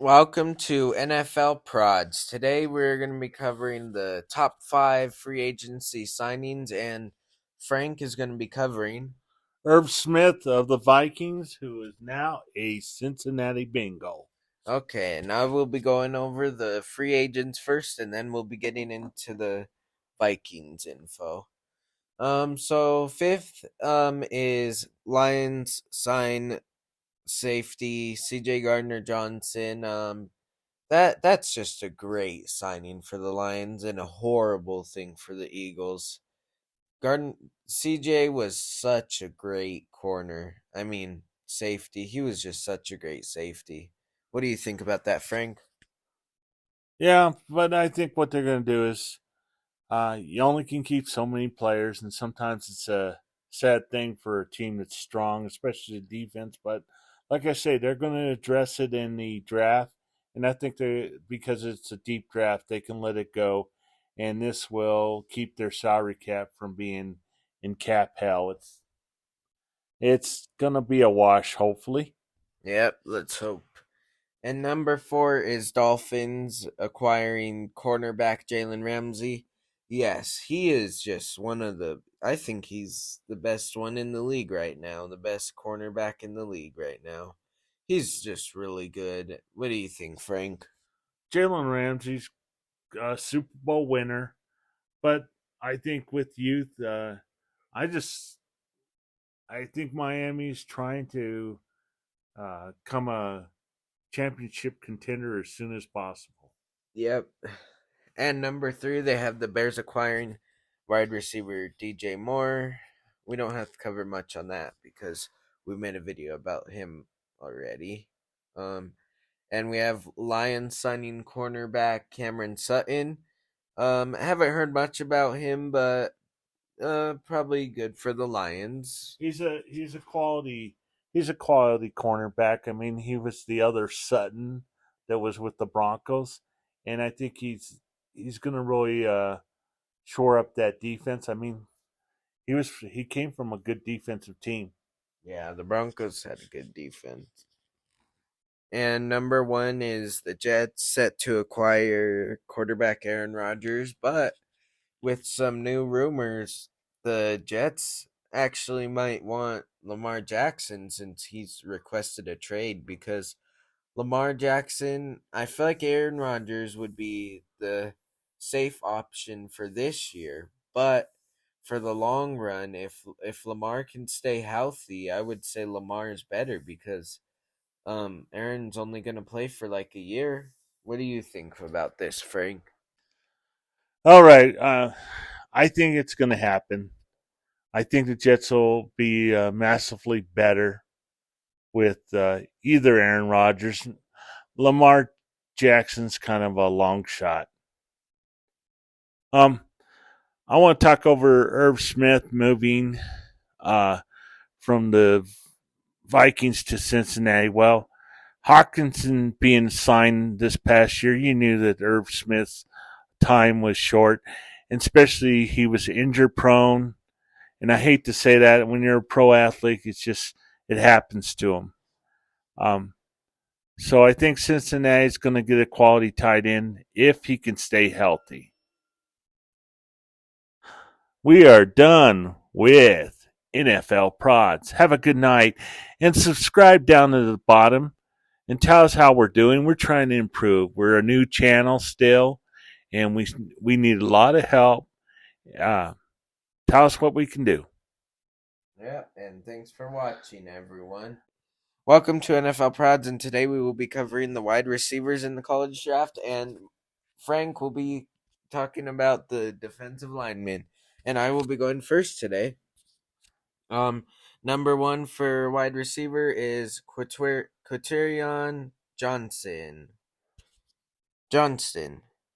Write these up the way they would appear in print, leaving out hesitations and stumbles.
Welcome to NFL Prods. Today we're going to be covering the top 5 free agency signings, and Frank is going to be covering. Irv Smith of the Vikings, who is now a Cincinnati Bengal. Okay, and I will be going over the free agents first, and then we'll be getting into the Vikings info. So fifth is Lions sign safety CJ Gardner Johnson. That's just a great signing for the Lions and a horrible thing for the Eagles. Garden CJ was such a great corner. I mean, safety. He was just such a great safety. What do you think about that, Frank? Yeah, but I think what they're going to do is you only can keep so many players, and sometimes it's a sad thing for a team that's strong, especially the defense. But like I say, they're going to address it in the draft, and I think they because it's a deep draft, they can let it go, and this will keep their salary cap from being in cap hell. It's going to be a wash, hopefully. Yep, let's hope. And number 4 is Dolphins acquiring cornerback Jalen Ramsey. Yes, he is just one of the. I think he's the best one in the league right now, the best cornerback in the league right now. He's just really good. What do you think, Frank? Jalen Ramsey's a Super Bowl winner, but I think with youth, I just I think Miami's trying to come a championship contender as soon as possible. Yep. And number 3, they have the Bears acquiring wide receiver DJ Moore. We don't have to cover much on that because we made a video about him already. Um, and we have Lions signing cornerback Cameron Sutton. I haven't heard much about him, but probably good for the Lions. He's a quality cornerback. I mean, he was the other Sutton that was with the Broncos, and I think he's going to really shore up that defense. I mean, he came from a good defensive team. Yeah, the Broncos had a good defense. And number 1 is the Jets set to acquire quarterback Aaron Rodgers, but with some new rumors, the Jets actually might want Lamar Jackson since he's requested a trade because Lamar Jackson, I feel like Aaron Rodgers would be the safe option for this year, but for the long run, if Lamar can stay healthy, I would say Lamar is better because Aaron's only going to play for like a year. What do you think about this, Frank? All right, I think it's going to happen. I think the Jets will be massively better with either Aaron Rodgers. Lamar Jackson's kind of a long shot. Um, I want to talk over Irv Smith moving uh, from the Vikings to Cincinnati. Well, Hawkinson being signed this past year, you knew that Irv Smith's time was short, and especially he was injury prone. And I hate to say that when you're a pro athlete, it happens to him. Um, so I think Cincinnati's going to get a quality tight end if he can stay healthy. We are done with NFL Prods. Have a good night and subscribe down to the bottom and tell us how we're doing. We're trying to improve. We're a new channel still, and we need a lot of help. Uh, Tell us what we can do. Yeah, and thanks for watching, everyone. Welcome to NFL Prods, and today we will be covering the wide receivers in the college draft, and Frank will be talking about the defensive linemen, and I will be going first today. Number 1 for wide receiver is Quaterion Johnston.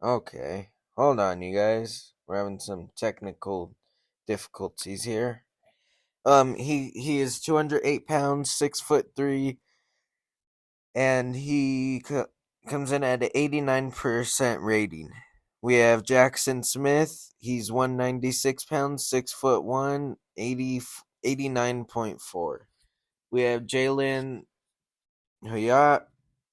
Okay, hold on, you guys. We're having some technical difficulties here. He is 208 pounds, 6'3", and comes in at an 89% rating. We have Jackson Smith. He's 196 pounds, 6'1", 89.4. We have Jalen Huyat.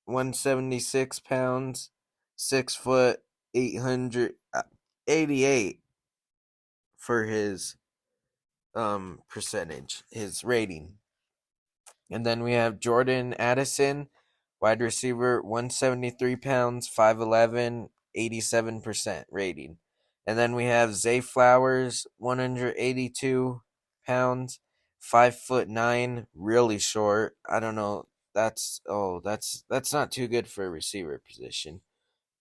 176 pounds, 6 foot, 888 for his percentage, his rating. And then we have Jordan Addison, wide receiver, 173 pounds, 5'11, 87% rating. And then we have Zay Flowers, 182 pounds, 5'9", really short. I don't know. That's not too good for a receiver position.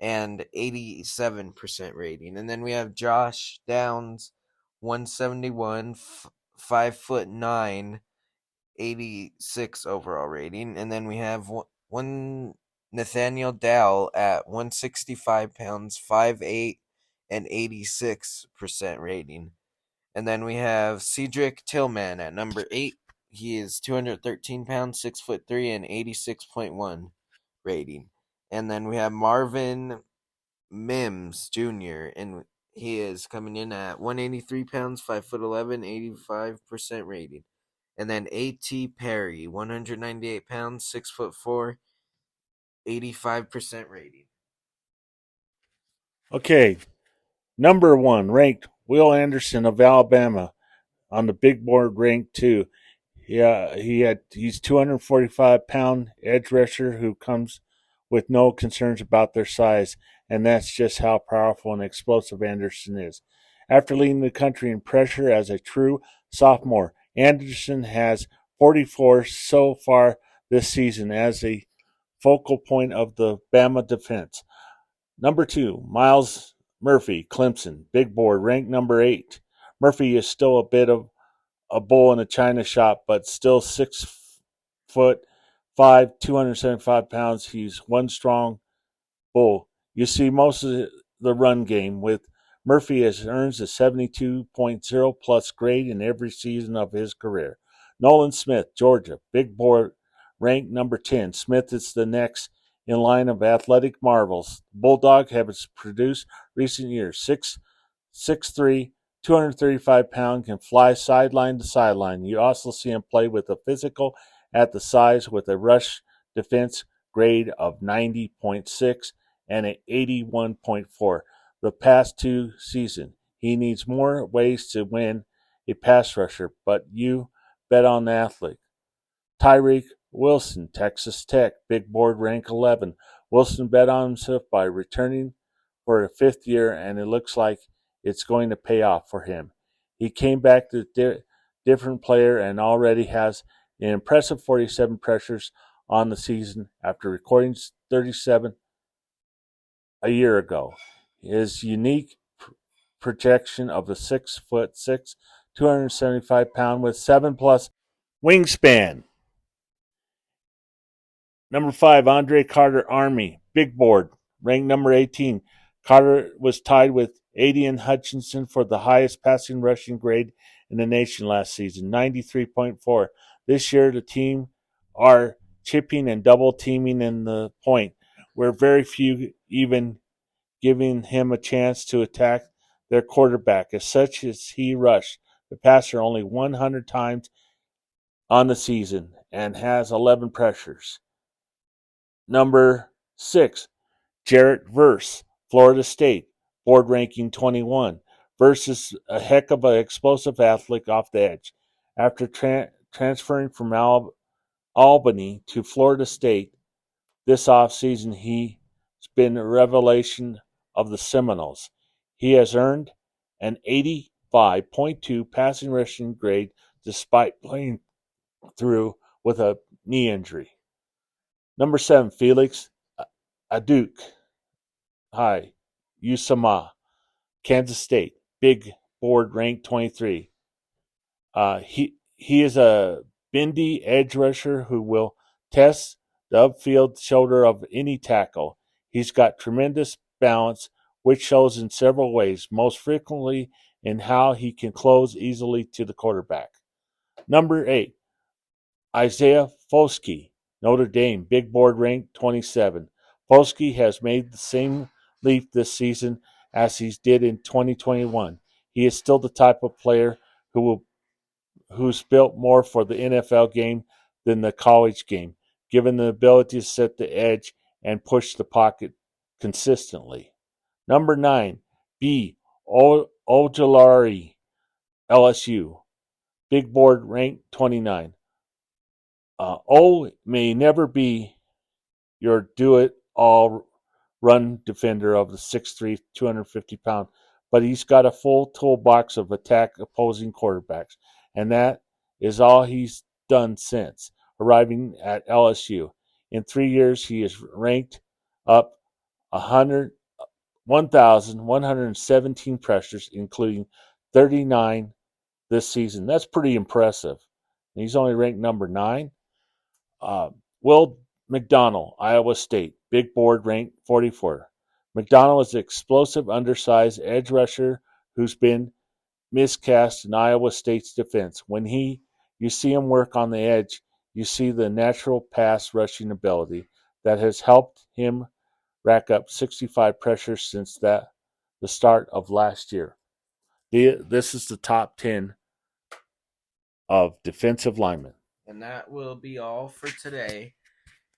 And 87% rating. And then we have Josh Downs, 171, 5'9", 86 overall rating. And then we have one Nathaniel Dowell at 165 pounds, 5'8", and 86% rating. And then we have Cedric Tillman at number 8. He is 213 pounds, 6'3", and 86.1 rating. And then we have Marvin Mims Jr., and he is coming in at 183 pounds, 5'11", 85% rating. And then A.T. Perry, 198 pounds, 6'4", 85% rating. Okay, number 1 ranked Will Anderson of Alabama on the big board, ranked 2. Yeah, he's 245-pound edge rusher who comes with no concerns about their size, and that's just how powerful and explosive Anderson is. After leading the country in pressure as a true sophomore, Anderson has 44 so far this season as a focal point of the Bama defense. Number 2, Myles Murphy, Clemson, big board, ranked number 8. Murphy is still a bit of a bull in a china shop, but still 6'5", 275 pounds. He's one strong bull. You see most of the run game with Murphy has earns a 72.0 plus grade in every season of his career. Nolan Smith, Georgia, big board, ranked number 10. Smith is the next in line of athletic marvels. Bulldog has produced recent years 6'3", 235-pound, can fly sideline to sideline. You also see him play with a physical at the size with a rush defense grade of 90.6 and an 81.4 the past 2 seasons. He needs more ways to win a pass rusher, but you bet on the athlete. Tyreek Wilson, Texas Tech, big board, rank 11. Wilson bet on himself by returning for a 5th year, and it looks like it's going to pay off for him. He came back to different player and already has an impressive 47 pressures on the season after recording 37 a year ago. His unique projection of the 6'6", 275-pound with 7+ wingspan. Number 5, Andre Carter, Army, big board, ranked number 18. Carter was tied with Aidan Hutchinson for the highest passing rushing grade in the nation last season, 93.4. This year, the team are chipping and double teaming in the point, where very few even giving him a chance to attack their quarterback. As such as he rushed the passer only 100 times on the season and has 11 pressures. Number 6, Jarrett Verse, Florida State, board ranking 21. Verse is a heck of an explosive athlete off the edge. After transferring from Albany to Florida State this offseason, he's been a revelation of the Seminoles. He has earned an 85.2 passing rushing grade despite playing through with a knee injury. Number 7, Felix Aduk. Hi, Usama, Kansas State, big board, ranked 23. He is a bendy edge rusher who will test the upfield shoulder of any tackle. He's got tremendous balance, which shows in several ways, most frequently in how he can close easily to the quarterback. Number 8, Isaiah Foskey, Notre Dame, big board, ranked 27. Foskey has made the same leap this season as he did in 2021. He is still the type of player who's built more for the NFL game than the college game. given the ability to set the edge and push the pocket consistently. Number 9, B. Ojulari, LSU. Big board ranked 29. O may never be your do it all run defender of the 6'3", 250-pound, but he's got a full toolbox of attack opposing quarterbacks, and that is all he's done since arriving at LSU. In 3 years, he has ranked up 1,117 pressures, including 39 this season. That's pretty impressive. And he's only ranked number 9. Uh, Will McDonald, Iowa State, big board ranked 44. McDonald is an explosive, undersized edge rusher who's been miscast in Iowa State's defense. When you see him work on the edge, you see the natural pass rushing ability that has helped him rack up 65 pressures since the start of last year. This is the top 10 of defensive linemen. And that will be all for today.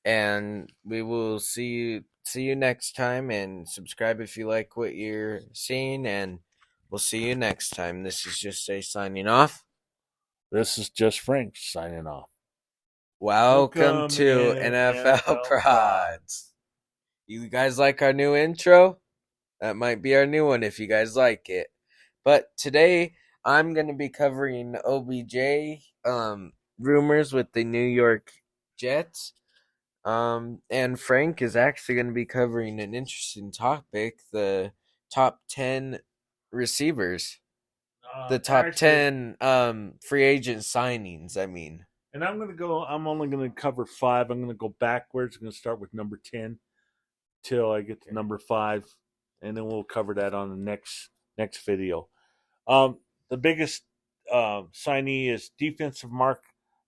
And we will see you next time, and subscribe if you like what you're seeing, and we'll see you next time. This is Just Say signing off. This is Just Frank signing off. Welcome to NFL Prods. You guys like our new intro? That might be our new one if you guys like it. But today I'm going to be covering OBJ rumors with the New York Jets. And Frank is actually going to be covering an interesting topic, the top 10 receivers. The top 10 free agent signings, I mean. And I'm only going to cover 5. I'm going to go backwards. I'm going to start with number 10 till I get to number 5, and then we'll cover that on the next video. The biggest signee is defensive Mark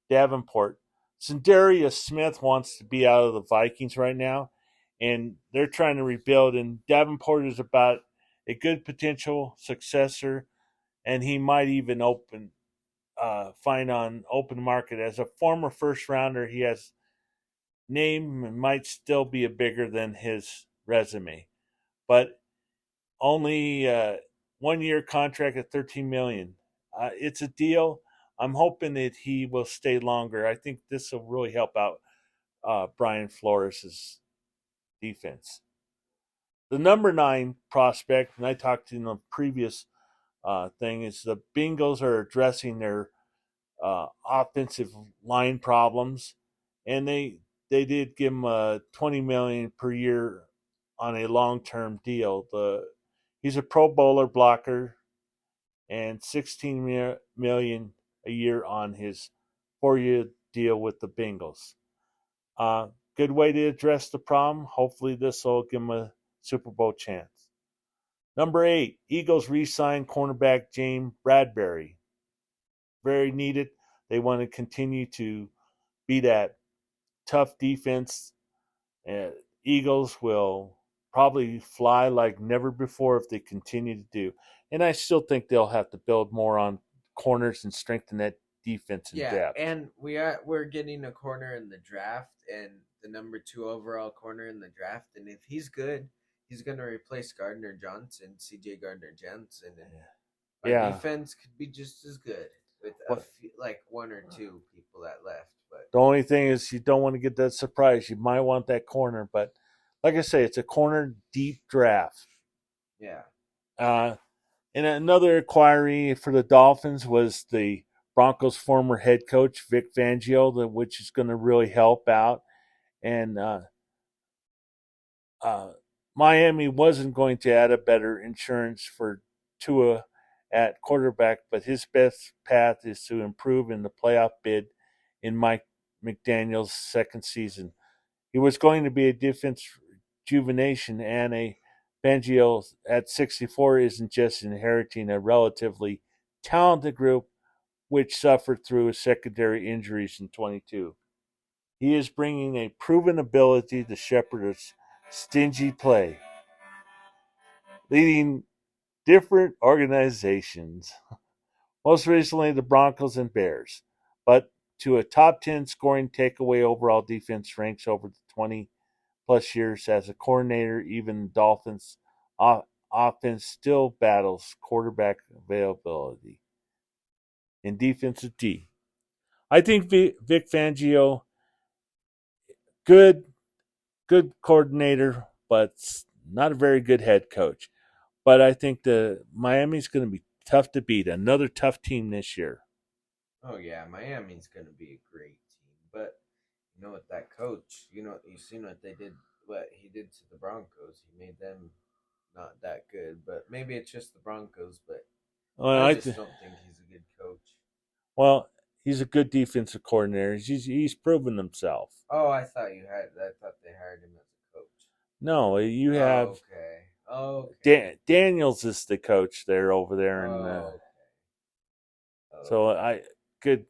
Davenport. Za'Darius Smith wants to be out of the Vikings right now, and they're trying to rebuild, and Davenport is about a good potential successor, and he might even find on open market. As a former first rounder, he has name and might still be a bigger than his resume, but only 1 year contract at $13 million. It's a deal. I'm hoping that he will stay longer. I think this will really help out Brian Flores' defense. The number 9 prospect, and I talked in the previous thing, is the Bengals are addressing their offensive line problems, and they did give him $20 million per year on a long-term deal. He's a Pro Bowler blocker, and $16 million a year on his 4-year deal with the Bengals. Good way to address the problem. Hopefully this will give him a Super Bowl chance. Number 8, Eagles re-signed cornerback James Bradbury. Very needed. They want to continue to be that tough defense. Eagles will probably fly like never before if they continue to do. And I still think they'll have to build more on corners and strengthen that defense and depth. And we're getting a corner in the draft, and the number 2 overall corner in the draft. And if he's good, he's going to replace Gardner Johnson, C.J. Gardner Johnson. And our defense could be just as good with like 1 or 2 people that left. But the only thing is you don't want to get that surprise. You might want that corner, but like I say, it's a corner deep draft. Yeah. And another inquiry for the Dolphins was the Broncos' former head coach, Vic Fangio, which is going to really help out. And Miami wasn't going to add a better insurance for Tua at quarterback, but his best path is to improve in the playoff bid in Mike McDaniel's second season. He was going to be a defense rejuvenation, and a Fangio at 64 isn't just inheriting a relatively talented group which suffered through secondary injuries in 22. He is bringing a proven ability to shepherd a stingy play, leading different organizations, most recently the Broncos and Bears. But to a top 10 scoring takeaway overall defense ranks over the 20 plus years as a coordinator. Even the Dolphins' offense still battles quarterback availability in defensive D. I think Vic Fangio, good coordinator, but not a very good head coach. But I think the Miami's going to be tough to beat. Another tough team this year. Oh yeah, Miami's gonna be a great team, but with that coach, you seen what they did, what he did to the Broncos. He made them not that good, but maybe it's just the Broncos. But Well, I just don't think he's a good coach. well, he's a good defensive coordinator. He's proven himself. Oh, I thought they hired him as a coach. No, you have Okay. Okay. Daniels is the coach there over there, and Okay. so Okay. I good